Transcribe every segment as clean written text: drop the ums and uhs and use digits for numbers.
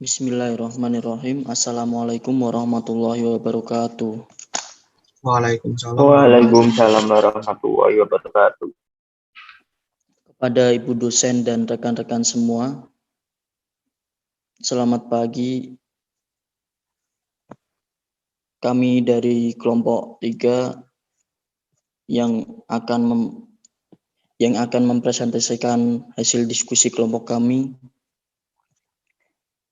Bismillahirrahmanirrahim. Assalamualaikum warahmatullahi wabarakatuh. Waalaikumsalam Waalaikumsalam warahmatullahi wabarakatuh. Kepada Ibu dosen dan rekan-rekan semua, selamat pagi. Kami dari kelompok 3 yang akan mempresentasikan hasil diskusi kelompok kami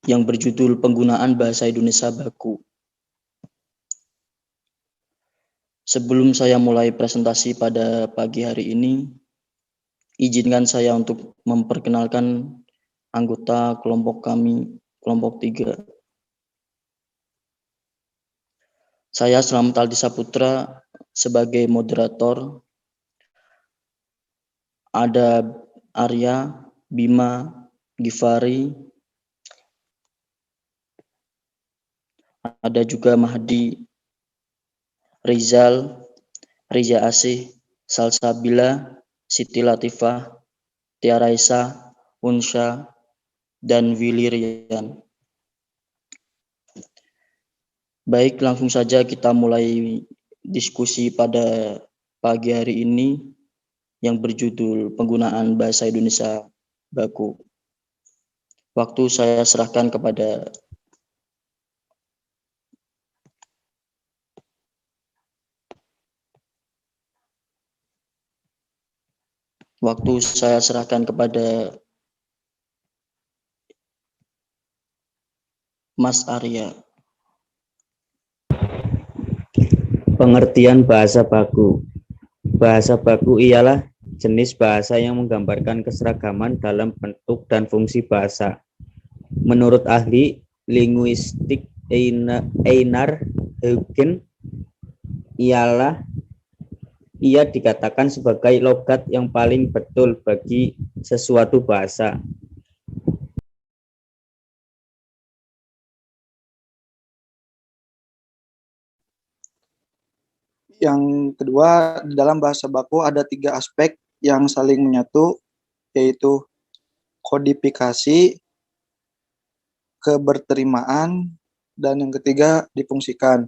yang berjudul Penggunaan Bahasa Indonesia Baku. Sebelum saya mulai presentasi pada pagi hari ini, izinkan saya untuk memperkenalkan anggota kelompok kami, kelompok 3. Saya Slamet Aldi Saputra sebagai moderator. Ada Arya, Bima, Givari, ada juga Mahdi, Rizal, Riza Asih, Salsabila, Siti Latifah, Tia Raisa, Unsha, dan Willy Rian. Baik, langsung saja kita mulai diskusi pada pagi hari ini yang berjudul Penggunaan Bahasa Indonesia Baku. Waktu saya serahkan kepada Mas Arya. Pengertian bahasa baku. Bahasa baku ialah jenis bahasa yang menggambarkan keseragaman dalam bentuk dan fungsi bahasa. Menurut ahli linguistik Einar Heugen, ia dikatakan sebagai logat yang paling betul bagi sesuatu bahasa. Yang kedua, di dalam bahasa baku ada 3 aspek yang saling menyatu, yaitu kodifikasi, keberterimaan, dan yang ketiga difungsikan.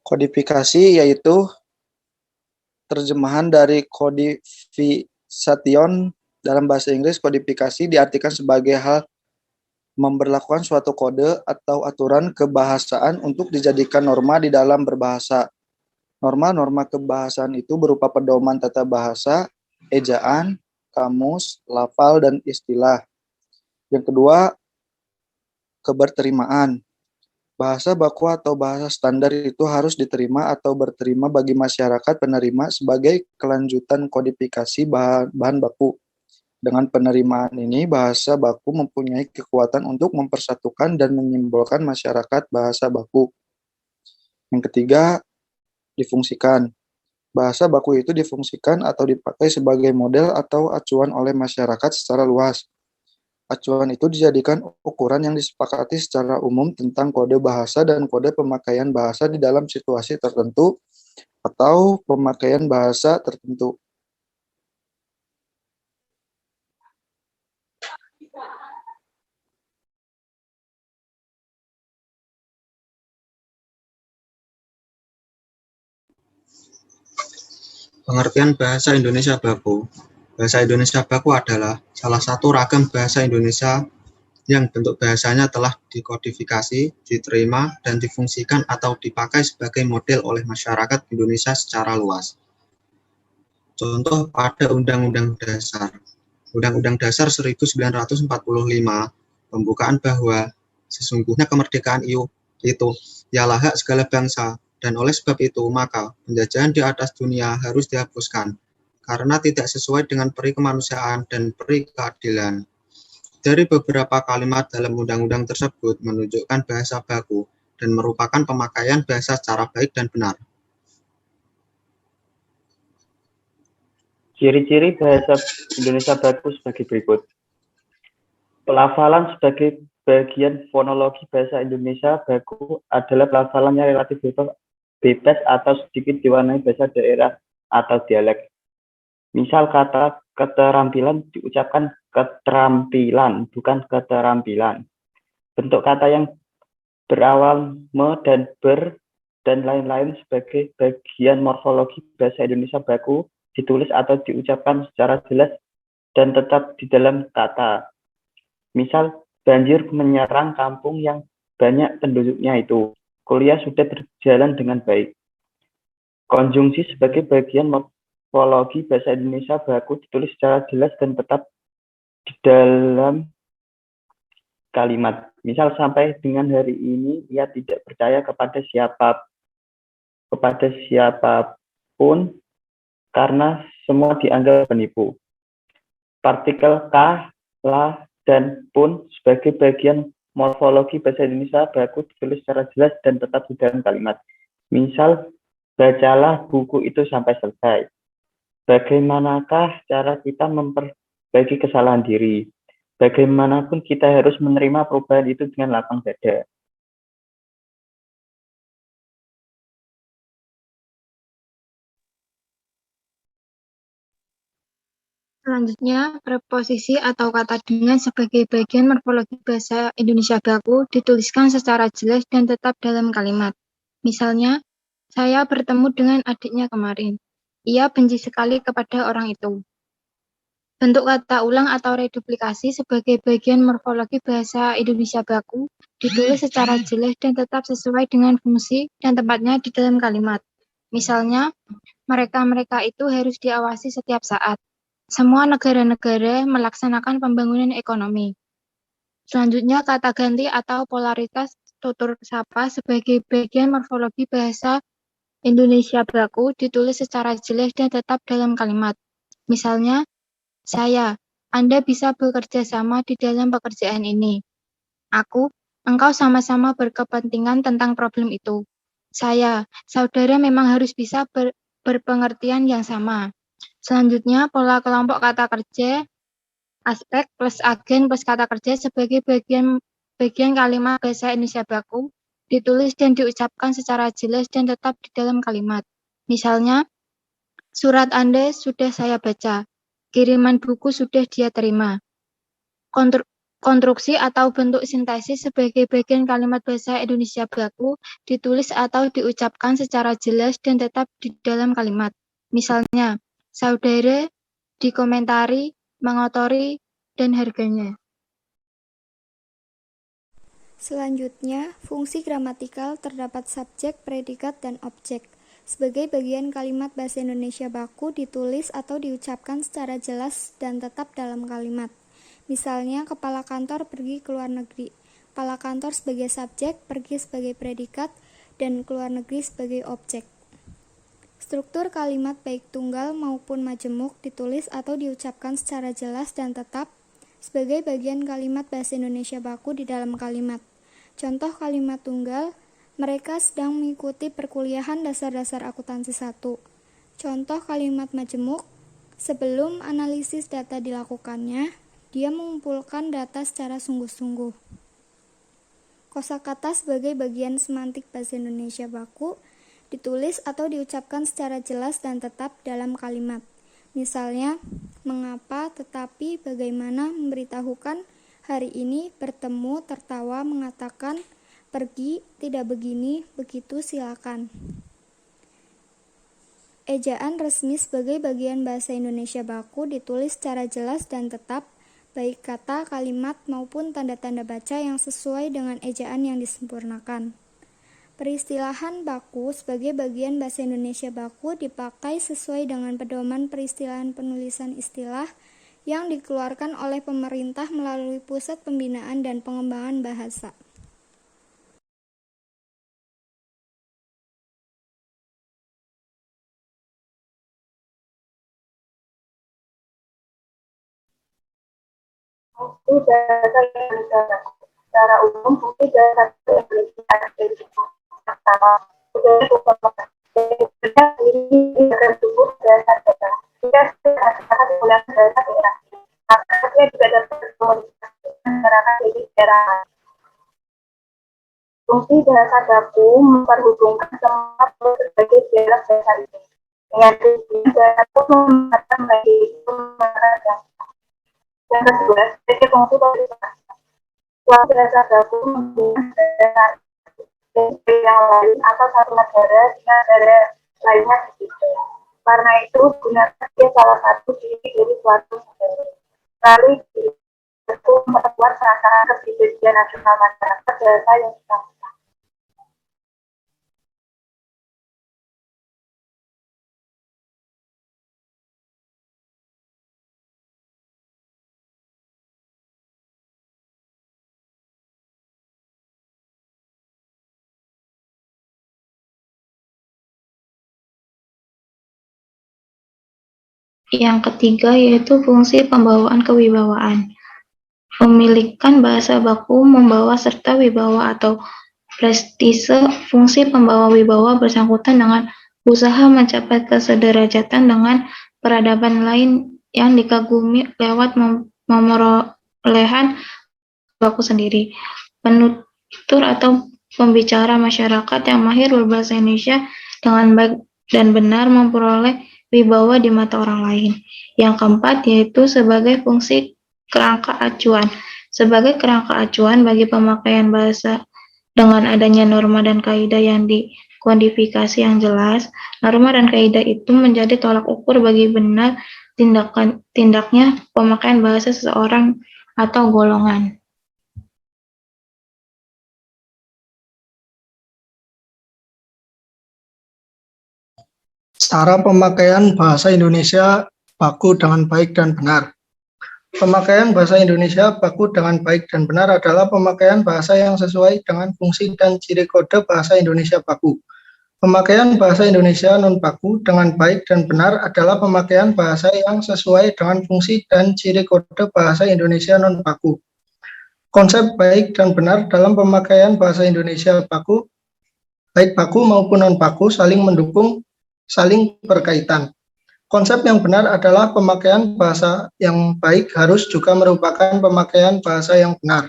Kodifikasi yaitu terjemahan dari codification. Dalam bahasa Inggris, kodifikasi diartikan sebagai hal memberlakukan suatu kode atau aturan kebahasaan untuk dijadikan norma di dalam berbahasa. Norma-norma kebahasaan itu berupa pedoman tata bahasa, ejaan, kamus, lafal, dan istilah. Yang kedua, keberterimaan. Bahasa baku atau bahasa standar itu harus diterima atau berterima bagi masyarakat penerima sebagai kelanjutan kodifikasi bahan baku. Dengan penerimaan ini, bahasa baku mempunyai kekuatan untuk mempersatukan dan menyimbolkan masyarakat bahasa baku. Yang ketiga, difungsikan. Bahasa baku itu difungsikan atau dipakai sebagai model atau acuan oleh masyarakat secara luas. Acuan itu dijadikan ukuran yang disepakati secara umum tentang kode bahasa dan kode pemakaian bahasa di dalam situasi tertentu atau pemakaian bahasa tertentu. Pengertian bahasa Indonesia baku. Bahasa Indonesia baku adalah salah satu ragam bahasa Indonesia yang bentuk bahasanya telah dikodifikasi, diterima, dan difungsikan atau dipakai sebagai model oleh masyarakat Indonesia secara luas. Contoh pada Undang-Undang Dasar. Undang-Undang Dasar 1945, pembukaan bahwa sesungguhnya kemerdekaan itu ialah hak segala bangsa, dan oleh sebab itu maka penjajahan di atas dunia harus dihapuskan, karena tidak sesuai dengan peri kemanusiaan dan peri keadilan. Dari beberapa kalimat dalam undang-undang tersebut menunjukkan bahasa baku dan merupakan pemakaian bahasa secara baik dan benar. Ciri-ciri bahasa Indonesia baku sebagai berikut. Pelafalan sebagai bagian fonologi bahasa Indonesia baku adalah pelafalan yang relatif bebas atau sedikit diwarnai bahasa daerah atau dialek. Misal kata keterampilan diucapkan keterampilan, bukan keterampilan. Bentuk kata yang berawal me dan ber dan lain-lain sebagai bagian morfologi bahasa Indonesia baku ditulis atau diucapkan secara jelas dan tetap di dalam kata. Misal, banjir menyerang kampung yang banyak penduduknya itu. Kuliah sudah berjalan dengan baik. Konjungsi sebagai bagian morfologi bahasa Indonesia baku ditulis secara jelas dan tetap di dalam kalimat. Misal, sampai dengan hari ini ia tidak percaya kepada siapapun karena semua dianggap penipu. Partikel ka, la, dan pun sebagai bagian morfologi bahasa Indonesia baku ditulis secara jelas dan tetap di dalam kalimat. Misal, bacalah buku itu sampai selesai. Bagaimanakah cara kita memperbaiki kesalahan diri? Bagaimanapun kita harus menerima perubahan itu dengan lapang dada. Selanjutnya, preposisi atau kata dengan sebagai bagian morfologi bahasa Indonesia baku dituliskan secara jelas dan tetap dalam kalimat. Misalnya, saya bertemu dengan adiknya kemarin. Ia benci sekali kepada orang itu. Bentuk kata ulang atau reduplikasi sebagai bagian morfologi bahasa Indonesia baku ditulis secara jelas dan tetap sesuai dengan fungsi dan tempatnya di dalam kalimat. Misalnya, mereka-mereka itu harus diawasi setiap saat. Semua negara-negara melaksanakan pembangunan ekonomi. Selanjutnya, kata ganti atau polaritas tutur sapa sebagai bagian morfologi bahasa Indonesia baku ditulis secara jelas dan tetap dalam kalimat. Misalnya, saya, Anda bisa bekerja sama di dalam pekerjaan ini. Aku, engkau sama-sama berkepentingan tentang problem itu. Saya, saudara memang harus bisa berpengertian yang sama. Selanjutnya, pola kelompok kata kerja, aspek plus agen plus kata kerja sebagai bagian kalimat bahasa Indonesia baku ditulis dan diucapkan secara jelas dan tetap di dalam kalimat. Misalnya, surat Anda sudah saya baca. Kiriman buku sudah dia terima. Konstruksi atau bentuk sintesis sebagai bagian kalimat bahasa Indonesia baku ditulis atau diucapkan secara jelas dan tetap di dalam kalimat. Misalnya, saudara, dikomentari, mengotori, dan harganya. Selanjutnya, fungsi gramatikal terdapat subjek, predikat, dan objek. Sebagai bagian kalimat bahasa Indonesia baku ditulis atau diucapkan secara jelas dan tetap dalam kalimat. Misalnya, kepala kantor pergi ke luar negeri. Kepala kantor sebagai subjek, pergi sebagai predikat, dan keluar negeri sebagai objek. Struktur kalimat baik tunggal maupun majemuk ditulis atau diucapkan secara jelas dan tetap sebagai bagian kalimat bahasa Indonesia baku di dalam kalimat. Contoh kalimat tunggal, mereka sedang mengikuti perkuliahan dasar-dasar akuntansi 1. Contoh kalimat majemuk, sebelum analisis data dilakukannya, dia mengumpulkan data secara sungguh-sungguh. Kosakata sebagai bagian semantik bahasa Indonesia baku ditulis atau diucapkan secara jelas dan tetap dalam kalimat. Misalnya, mengapa, tetapi, bagaimana, memberitahukan, hari ini, bertemu, tertawa, mengatakan, pergi, tidak begini, begitu, silakan. Ejaan resmi sebagai bagian bahasa Indonesia baku ditulis secara jelas dan tetap, baik kata, kalimat, maupun tanda-tanda baca yang sesuai dengan ejaan yang disempurnakan. Peristilahan baku sebagai bagian bahasa Indonesia baku dipakai sesuai dengan pedoman peristilahan penulisan istilah yang dikeluarkan oleh pemerintah melalui Pusat Pembinaan dan Pengembangan Bahasa. Fungsi bahasa Indonesia baku. Secara umum, fungsi bahasa Indonesia pertama, ini akan tumbuh bahasa daerah. Jika akan menggunakan bahasa daerah, akhirnya juga dapat berkomunikasi masyarakat di daerah. Fungsi bahasa baku memperhubungkan semua berbagai dialek bahasa itu. Dengan tujuan bahasa baku memperhatikan bagi masyarakat. Yang kedua, sebagai fungsi politisasi. Suatu bahasa baku menggunakan yang lain atau satu negara dengan negara lainnya begitu. Karena itu, gunakan dia salah satu ciri dari suatu negara. Lalu itu memperkuat perasaan kepribadian nasional masyarakat bahasa yang bersangkutan. Yang ketiga yaitu fungsi pembawaan kewibawaan. Pemilikan bahasa baku membawa serta wibawa atau prestise. Fungsi pembawa wibawa bersangkutan dengan usaha mencapai kesederajatan dengan peradaban lain yang dikagumi lewat pemerolehan baku sendiri. Penutur atau pembicara masyarakat yang mahir berbahasa Indonesia dengan baik dan benar memperoleh wibawa di mata orang lain. Yang keempat yaitu sebagai fungsi kerangka acuan. Sebagai kerangka acuan bagi pemakaian bahasa dengan adanya norma dan kaidah yang dikodifikasi yang jelas, norma dan kaidah itu menjadi tolak ukur bagi benar tindaknya pemakaian bahasa seseorang atau golongan. Cara pemakaian bahasa Indonesia baku dengan baik dan benar. Pemakaian bahasa Indonesia baku dengan baik dan benar adalah pemakaian bahasa yang sesuai dengan fungsi dan ciri kode bahasa Indonesia baku. Pemakaian bahasa Indonesia non-baku dengan baik dan benar adalah pemakaian bahasa yang sesuai dengan fungsi dan ciri kode bahasa Indonesia non-baku. Konsep baik dan benar dalam pemakaian bahasa Indonesia baku, baik baku maupun non-baku saling mendukung, saling berkaitan. Konsep yang benar adalah pemakaian bahasa yang baik harus juga merupakan pemakaian bahasa yang benar.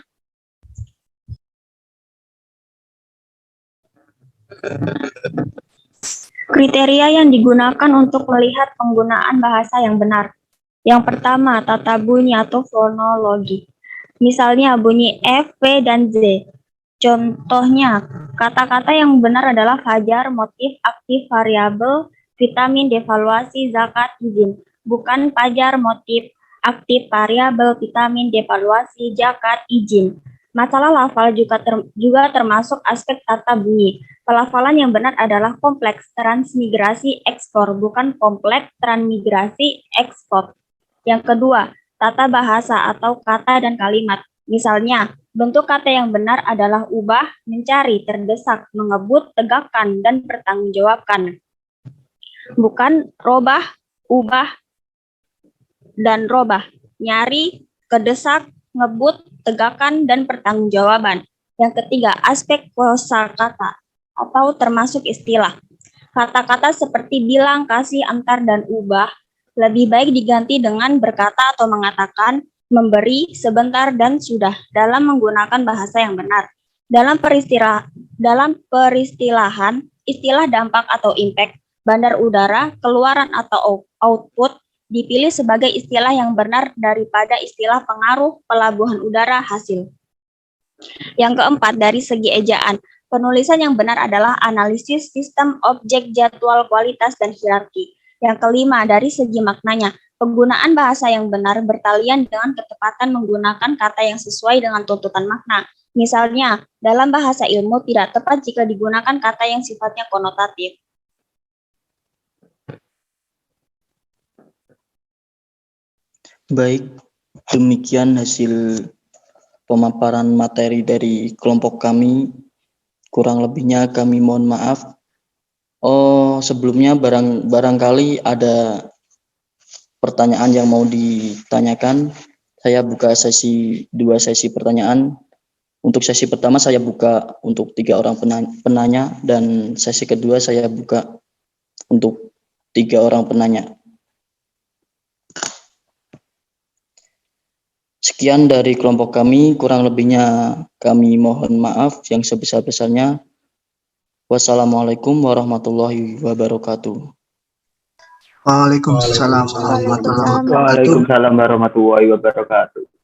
Kriteria yang digunakan untuk melihat penggunaan bahasa yang benar. Yang pertama, tata bunyi atau fonologi. Misalnya bunyi F, V, dan Z. Contohnya, kata-kata yang benar adalah fajar, motif, aktif, variabel, vitamin, devaluasi, zakat, izin. Bukan fajar, motif, aktif, variabel, vitamin, devaluasi, zakat, izin. Masalah lafal juga termasuk aspek tata bunyi. Pelafalan yang benar adalah kompleks transmigrasi ekspor, bukan kompleks transmigrasi ekspor. Yang kedua, tata bahasa atau kata dan kalimat. Misalnya, bentuk kata yang benar adalah ubah, mencari, terdesak, mengebut, tegakkan, dan bertanggungjawabkan. Bukan robah, ubah, dan robah. Nyari, kedesak, ngebut, tegakkan, dan pertanggungjawaban. Yang ketiga, aspek kosakata atau termasuk istilah. Kata-kata seperti bilang, kasih, antar, dan ubah lebih baik diganti dengan berkata atau mengatakan, memberi, sebentar, dan sudah dalam menggunakan bahasa yang benar. Dalam peristilahan, istilah dampak atau impact, bandar udara, keluaran atau output dipilih sebagai istilah yang benar daripada istilah pengaruh, pelabuhan udara, hasil. Yang keempat, dari segi ejaan, penulisan yang benar adalah analisis sistem, objek, jadwal, kualitas, dan hierarki. Yang kelima, dari segi maknanya, penggunaan bahasa yang benar bertalian dengan ketepatan menggunakan kata yang sesuai dengan tuntutan makna. Misalnya, dalam bahasa ilmu tidak tepat jika digunakan kata yang sifatnya konotatif. Baik, demikian hasil pemaparan materi dari kelompok kami. Kurang lebihnya kami mohon maaf. Sebelumnya barangkali ada pertanyaan yang mau ditanyakan. Saya buka dua sesi pertanyaan. Untuk sesi pertama saya buka untuk 3 orang penanya dan sesi kedua saya buka untuk 3 orang penanya. Sekian dari kelompok kami, kurang lebihnya kami mohon maaf yang sebesar-besarnya. Wassalamualaikum warahmatullahi wabarakatuh. Waalaikumsalam warahmatullahi wabarakatuh. Waalaikumsalam warahmatullahi wabarakatuh.